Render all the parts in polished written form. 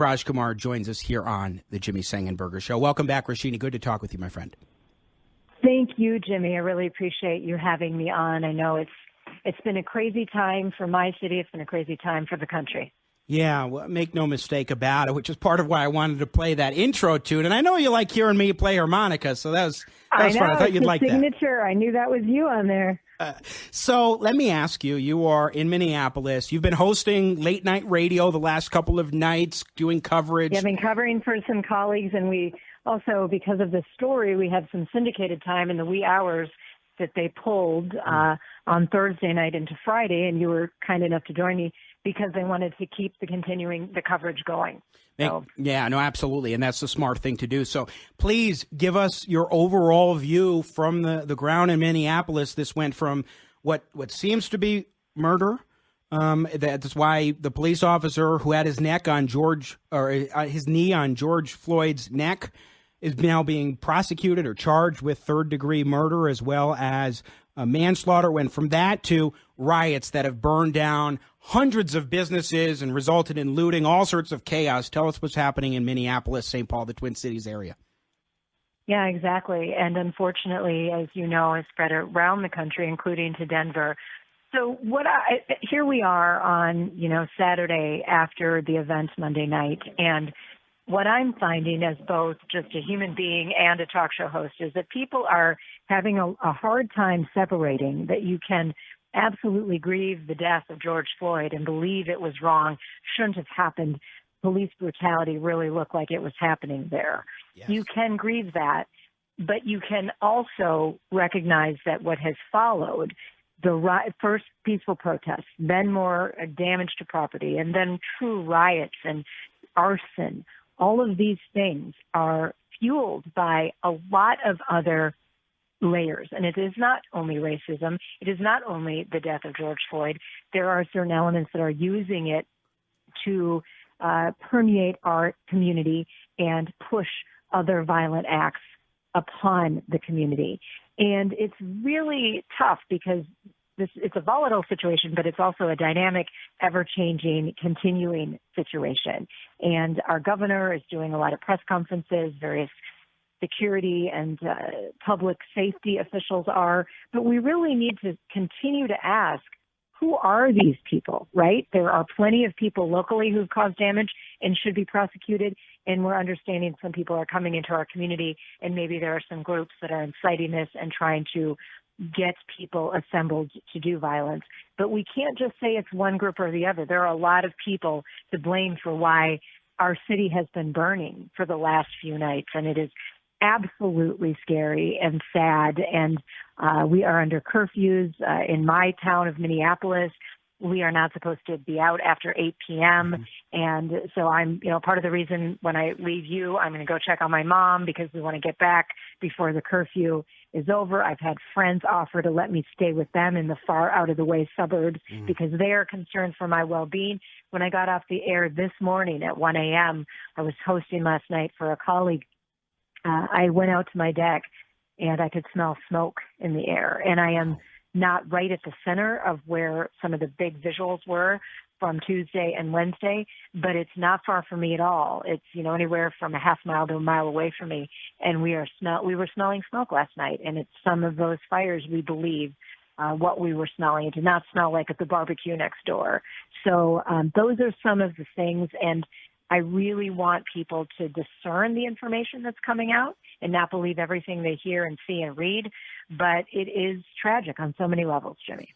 Rajkumar joins us here on the Jimmy Sengenberger Show. Welcome back, Roshini. Good to talk with you, my friend. Thank you, Jimmy. I really appreciate you having me on. I know it's been a crazy time for my city. It's been a crazy time for the country. Yeah, well, make no mistake about it, which is part of why I wanted to play that intro tune. And I know you like hearing me play harmonica, so that was fun. I thought you'd like signature. that. I knew that was you on there. So let me ask you, you are in Minneapolis. You've been hosting late night radio the last couple of nights, doing coverage. Yeah, I've been covering for some colleagues, and we also, because of this story, we have some syndicated time in the wee hours that they pulled on Thursday night into Friday, and you were kind enough to join me because they wanted to keep the coverage going. So. Yeah, no, absolutely, and that's the smart thing to do. So please give us your overall view from the ground in Minneapolis. This went from what seems to be murder. That's why the police officer who had his his knee on George Floyd's neck is now being prosecuted or charged with third-degree murder as well as manslaughter. Went from that to riots that have burned down hundreds of businesses and resulted in looting, all sorts of chaos. Tell us what's happening in Minneapolis, St. Paul, the Twin Cities area. Yeah, exactly. And unfortunately, as you know, it's spread around the country, including to Denver. So here we are on, Saturday after the event Monday night. And what I'm finding as both just a human being and a talk show host is that people are having a hard time separating that you can absolutely grieve the death of George Floyd and believe it was wrong, shouldn't have happened. Police brutality really looked like it was happening there. Yes. You can grieve that, but you can also recognize that what has followed, first peaceful protests, then more damage to property, and then true riots and arson, all of these things are fueled by a lot of other layers. And it is not only racism. It is not only the death of George Floyd. There are certain elements that are using it to permeate our community and push other violent acts upon the community. And it's really tough because it's a volatile situation, but it's also a dynamic, ever-changing, continuing situation. And our governor is doing a lot of press conferences, various security and public safety officials are, but we really need to continue to ask, who are these people, right? There are plenty of people locally who've caused damage and should be prosecuted, and we're understanding some people are coming into our community, and maybe there are some groups that are inciting this and trying to get people assembled to do violence. But we can't just say it's one group or the other. There are a lot of people to blame for why our city has been burning for the last few nights, and it is absolutely scary and sad. And we are under curfews in my town of Minneapolis. We are not supposed to be out after 8 p.m. And so I'm, part of the reason when I leave you, I'm going to go check on my mom because we want to get back before the curfew is over. I've had friends offer to let me stay with them in the far out of the way suburbs because they are concerned for my well-being. When I got off the air this morning at 1 a.m., I was hosting last night for a colleague. I went out to my deck and I could smell smoke in the air. And I am not right at the center of where some of the big visuals were from Tuesday and Wednesday, but it's not far from me at all. It's, anywhere from a half mile to a mile away from me. And we were smelling smoke last night. And it's some of those fires, we believe, what we were smelling. It did not smell like at the barbecue next door. So those are some of the things. And I really want people to discern the information that's coming out and not believe everything they hear and see and read. But it is tragic on so many levels, Jimmy.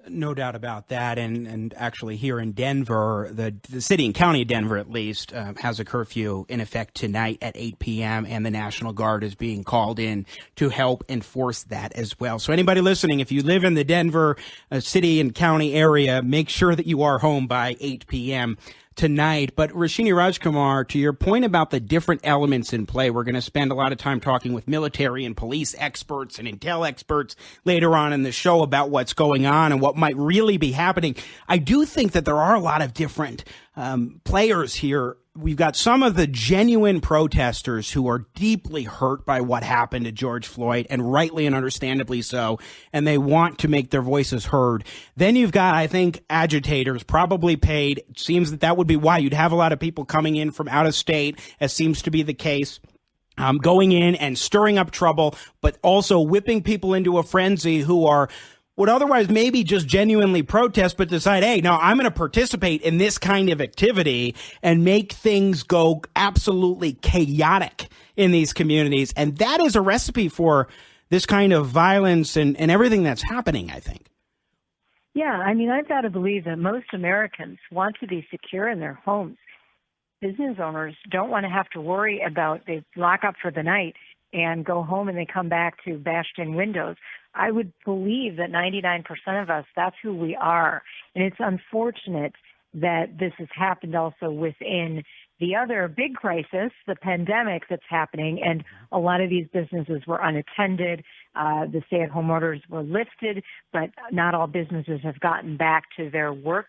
No doubt about that. And actually here in Denver, the city and county of Denver, at least, has a curfew in effect tonight at 8 p.m. And the National Guard is being called in to help enforce that as well. So anybody listening, if you live in the Denver city and county area, make sure that you are home by 8 p.m. tonight. But Roshini Rajkumar, to your point about the different elements in play, we're going to spend a lot of time talking with military and police experts and intel experts later on in the show about what's going on and what might really be happening. I do think that there are a lot of different players here we've got some of the genuine protesters who are deeply hurt by what happened to George Floyd, and rightly and understandably so, and they want to make their voices heard. Then you've got, I think, agitators probably paid. It seems that would be why you'd have a lot of people coming in from out of state, as seems to be the case. Going in and stirring up trouble, but also whipping people into a frenzy who would otherwise maybe just genuinely protest, but decide, hey, no, I'm going to participate in this kind of activity and make things go absolutely chaotic in these communities. And that is a recipe for this kind of violence and everything that's happening, I think. Yeah, I mean, I've got to believe that most Americans want to be secure in their homes. Business owners don't want to have to worry about they lock up for the night and go home and they come back to bashed in windows. I would believe that 99% of us, that's who we are. And it's unfortunate that this has happened also within the other big crisis, the pandemic that's happening. And a lot of these businesses were unattended. The stay-at-home orders were lifted, but not all businesses have gotten back to their work.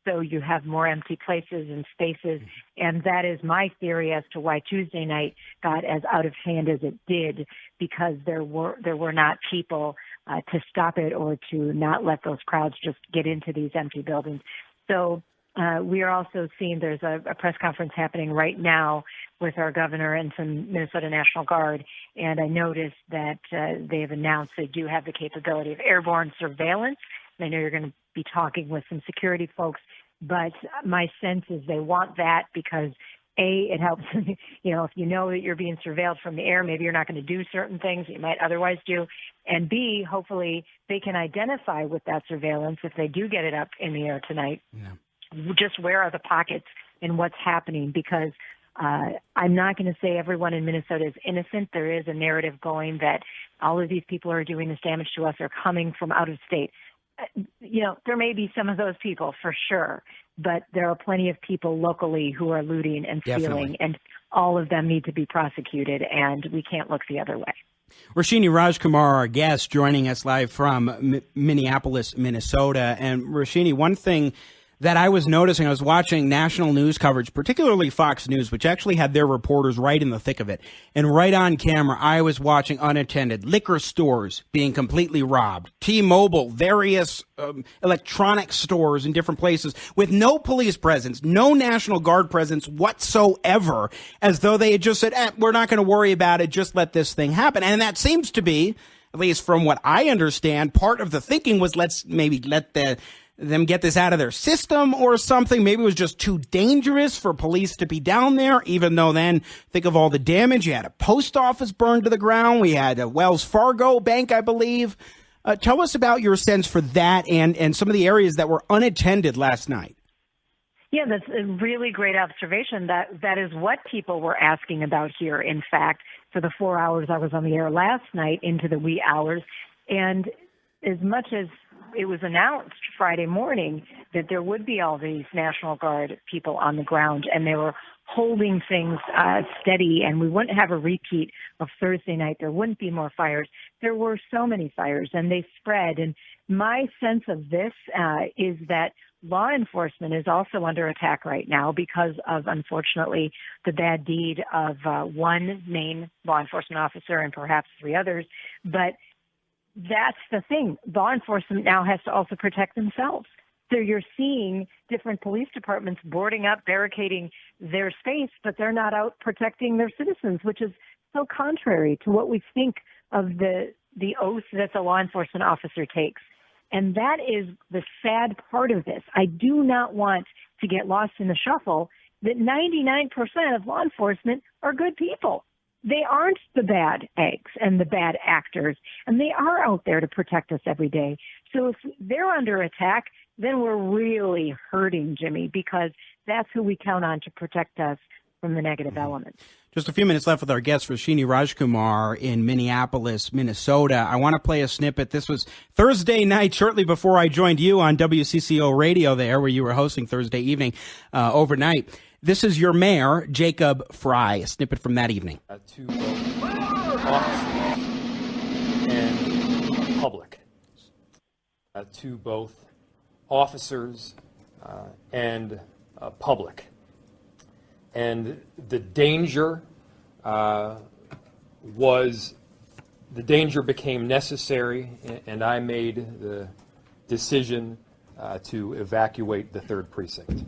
So you have more empty places and spaces. And that is my theory as to why Tuesday night got as out of hand as it did, because there were not people to stop it or to not let those crowds just get into these empty buildings. So we are also seeing there's a press conference happening right now with our governor and some Minnesota National Guard. And I noticed that they have announced they do have the capability of airborne surveillance. I know you're going to be talking with some security folks, but my sense is they want that because, A, it helps, if you know that you're being surveilled from the air, maybe you're not going to do certain things that you might otherwise do. And B, hopefully they can identify with that surveillance if they do get it up in the air tonight. Yeah. Just where are the pockets and what's happening, because I'm not going to say everyone in Minnesota is innocent. There is a narrative going that all of these people who are doing this damage to us are coming from out of state. There may be some of those people for sure, but there are plenty of people locally who are looting and stealing, and all of them need to be prosecuted, and we can't look the other way. Roshini Rajkumar, our guest, joining us live from Minneapolis, Minnesota. And Roshini, one thing that I was noticing, I was watching national news coverage, particularly Fox News, which actually had their reporters right in the thick of it. And right on camera, I was watching unattended liquor stores being completely robbed, T-Mobile, various electronic stores in different places with no police presence, no National Guard presence whatsoever, as though they had just said, we're not going to worry about it, just let this thing happen. And that seems to be, at least from what I understand, part of the thinking was let's maybe let them get this out of their system or something. Maybe it was just too dangerous for police to be down there, even though then think of all the damage. You had a post office burned to the ground. We had a Wells Fargo bank, I believe. Tell us about your sense for that and some of the areas that were unattended last night. Yeah, that's a really great observation. That is what people were asking about here, in fact, for the 4 hours I was on the air last night into the wee hours. And as much as it was announced Friday morning that there would be all these National Guard people on the ground, and they were holding things steady, and we wouldn't have a repeat of Thursday night. There wouldn't be more fires. There were so many fires, and they spread. And my sense of this is that law enforcement is also under attack right now because of, unfortunately, the bad deed of one main law enforcement officer and perhaps 3 others. But that's the thing. Law enforcement now has to also protect themselves. So you're seeing different police departments boarding up, barricading their space, but they're not out protecting their citizens, which is so contrary to what we think of the oath that the law enforcement officer takes. And that is the sad part of this. I do not want to get lost in the shuffle that 99% of law enforcement are good people. They aren't the bad eggs and the bad actors, and they are out there to protect us every day. So if they're under attack, then we're really hurting, Jimmy, because that's who we count on to protect us from the negative elements. Just a few minutes left with our guest, Roshini Rajkumar in Minneapolis, Minnesota. I want to play a snippet. This was Thursday night, shortly before I joined you on WCCO radio there, where you were hosting Thursday evening overnight. This is your mayor, Jacob Fry, a snippet from that evening. To both officers and public. To both officers and public. and the danger became necessary, and I made the decision to evacuate the 3rd Precinct.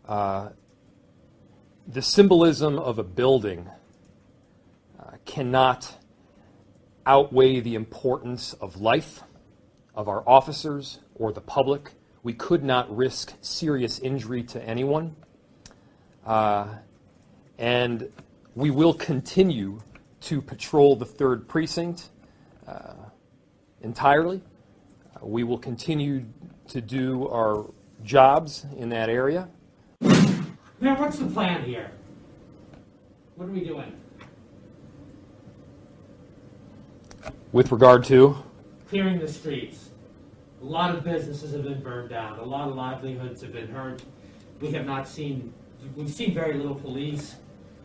The symbolism of a building cannot outweigh the importance of life, of our officers, or the public. We could not risk serious injury to anyone. And we will continue to patrol the 3rd Precinct entirely. We will continue to do our jobs in that area. Man, what's the plan here? What are we doing? With regard to? Clearing the streets. A lot of businesses have been burned down. A lot of livelihoods have been hurt. We've seen very little police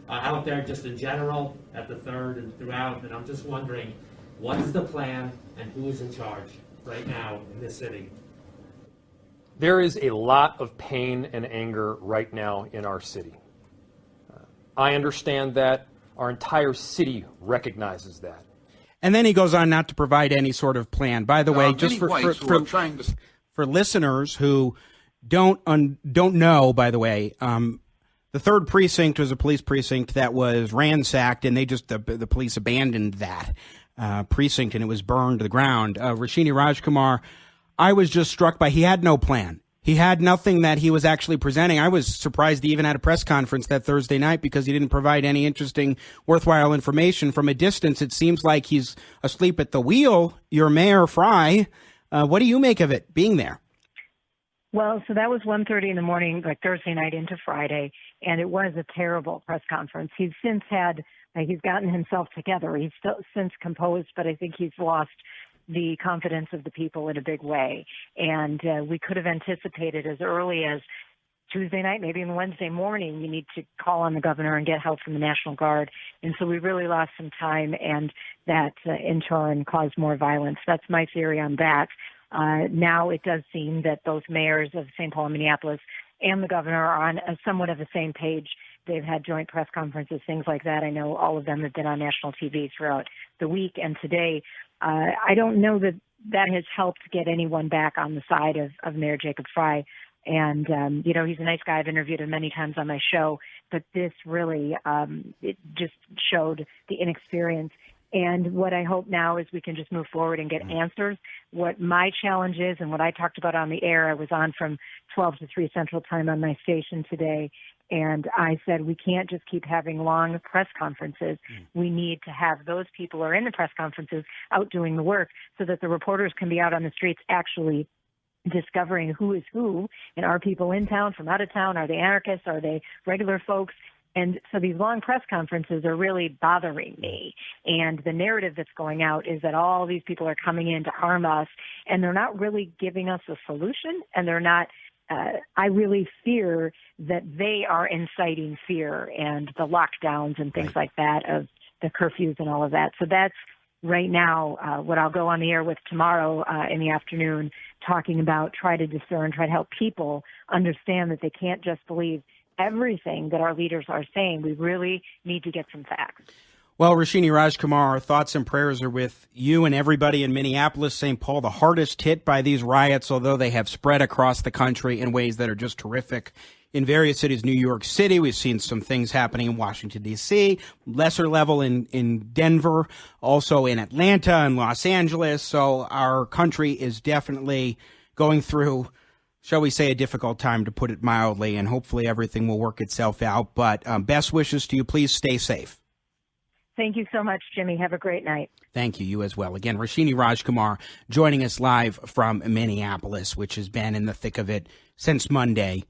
out there just in general at the 3rd and throughout, and I'm just wondering, what is the plan and who is in charge right now in this city? There is a lot of pain and anger right now in our city. I understand that. Our entire city recognizes that. And then he goes on not to provide any sort of plan. By the way, just for listeners who don't know, by the way, the 3rd Precinct was a police precinct that was ransacked, and the police abandoned that precinct, and it was burned to the ground. Roshini Rajkumar, I was just struck by he had no plan. He had nothing that he was actually presenting. I was surprised he even had a press conference that Thursday night because he didn't provide any interesting, worthwhile information. From a distance, it seems like he's asleep at the wheel. Your Mayor Fry, what do you make of it being there? Well, so that was 1:30 in the morning, like Thursday night into Friday, and it was a terrible press conference. He's since he's gotten himself together. He's still since composed, but I think he's lost the confidence of the people in a big way. And we could have anticipated as early as Tuesday night, maybe even Wednesday morning, you need to call on the governor and get help from the National Guard. And so we really lost some time, and that in turn caused more violence. That's my theory on that. Now it does seem that both mayors of St. Paul and Minneapolis and the governor are on somewhat of the same page. They've had joint press conferences, things like that. I know all of them have been on national TV throughout the week and today. I don't know that that has helped get anyone back on the side of Mayor Jacob Fry. And, he's a nice guy. I've interviewed him many times on my show. But this really, it just showed the inexperience. And what I hope now is we can just move forward and get answers. What my challenge is and what I talked about on the air, I was on from 12 to 3 Central Time on my station today. And I said, we can't just keep having long press conferences. We need to have those people who are in the press conferences out doing the work so that the reporters can be out on the streets actually discovering who is who, and are people in town, from out of town, are they anarchists, are they regular folks? And so these long press conferences are really bothering me. And the narrative that's going out is that all these people are coming in to harm us, and they're not really giving us a solution, and they're not I really fear that they are inciting fear and the lockdowns and things like that, of the curfews and all of that. So that's right now what I'll go on the air with tomorrow in the afternoon, talking about, try to discern, try to help people understand that they can't just believe everything that our leaders are saying. We really need to get some facts. Well, Roshini Rajkumar, our thoughts and prayers are with you and everybody in Minneapolis, St. Paul, the hardest hit by these riots, although they have spread across the country in ways that are just terrific. In various cities, New York City, we've seen some things happening in Washington, D.C., lesser level in Denver, also in Atlanta and Los Angeles. So our country is definitely going through, shall we say, a difficult time, to put it mildly, and hopefully everything will work itself out. But best wishes to you. Please stay safe. Thank you so much, Jimmy. Have a great night. Thank you. You as well. Again, Roshini Rajkumar joining us live from Minneapolis, which has been in the thick of it since Monday.